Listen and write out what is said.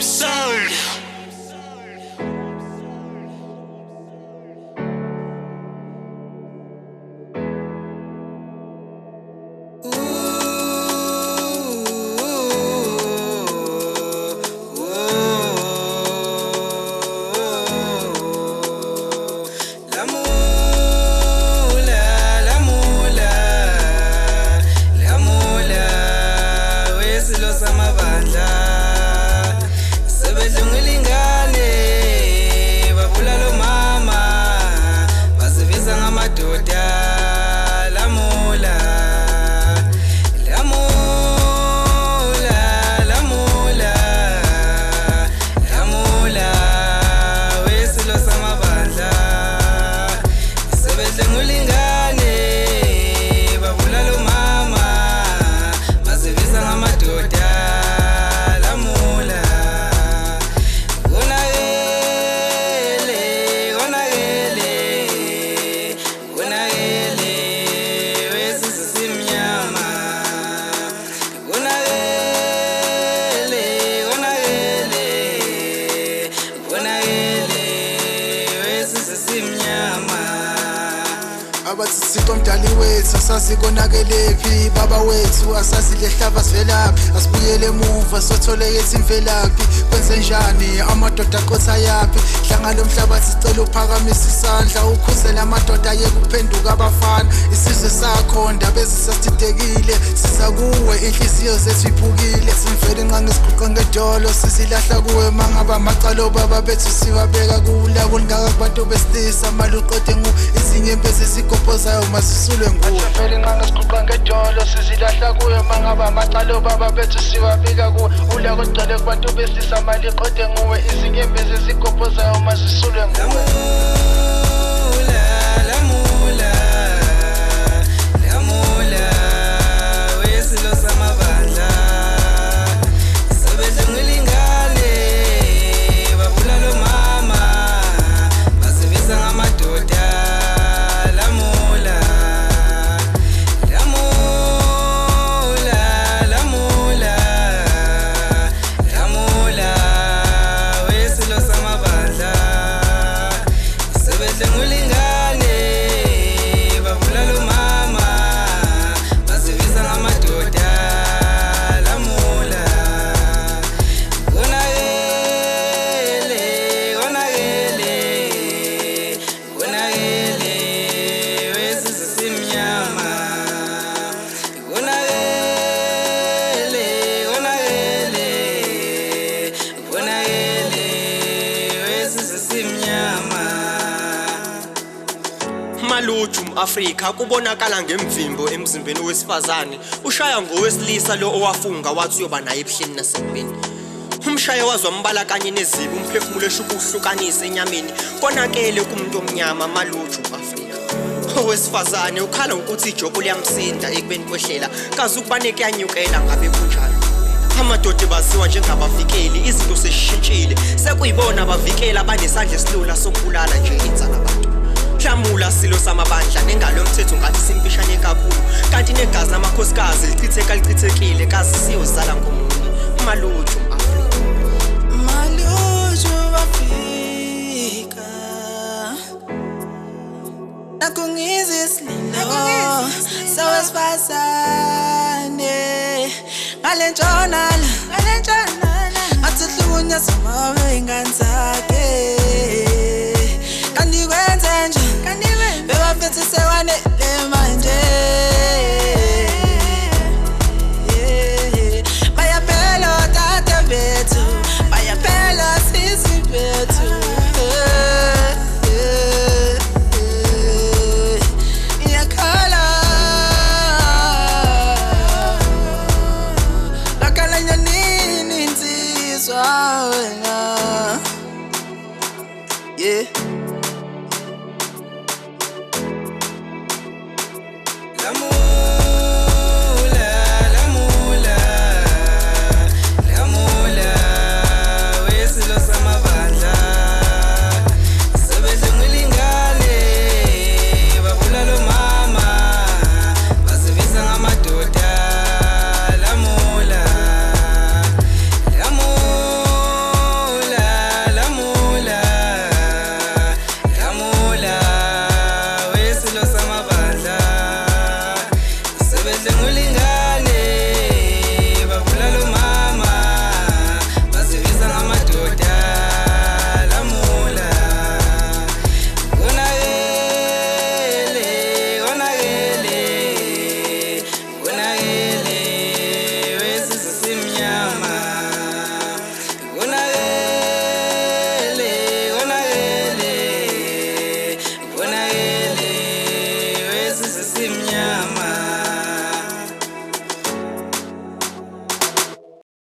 Soul. Abathithixo mdali wethu asasikonakelepi baba wethu asasilehlaba sivelaphi asibuyele emuva sothole yethi imvelaphi kwenze njani amadoda aqotha yaphi hlangana lomhlabathi sicela uphakamisa isandla ukhuzela amadoda ayekuphenduka abafana isizwe sakho ndaba ezisasithidekile siza kuwe inhliziyo zethu iphukile simvele inqangi siquqa ngedolo sisilahla kuwe mangaba amacalo baba bethu siwabeka kula kulingaka kubantu besilisa mali uqede ngu izinyembe zesigobhozayo masisulwe nguwe simvele inqangi siquqa ngedolo sisilahla kuwe mangaba amacalo baba bethu siwabeka kuwe ula kugcwele kubantu besilisa mali uqede nguwe izinyembe zesigobhozayo masisulwe nguwe Maluju Afrika kubonakala ngemvimbo emzimbeni wesifazane ushaya ngowesilisa lo owafunga wathi uyoba naye ebuhleni nasempeni umshaye wazwa mbala kanye nezibi umphefumulo eshukuhlukanisa enyameni konakele kumuntu omnyama Maluju Afrika owesifazane ukhala ukuthi ijobo liyamsinda ekubeni kwehlela kaze ukubaneke yanyukela ngabe kunjalo amadoda baziwa njengabavikeli izinto seshintshile sekuyibona abavikela banesandla esilula sokubulala nje insana abantu Hlamula silo samabandla nengalo yomthetho ngathi simpishane kakhulu kanti negazi lamakhosikazi lichithekile kazi siyozala ngomunye Maluju Afrika Maluju Afrika nakungizisilo sawesifazane ngalentshona athihlunya samawe ingane zakhe kanti kwenze nje bebafethi sewanele manje bayaphela tata bethu bayaphela sisi bethu iyakhala lakalanya nini insizwa wena yeah linga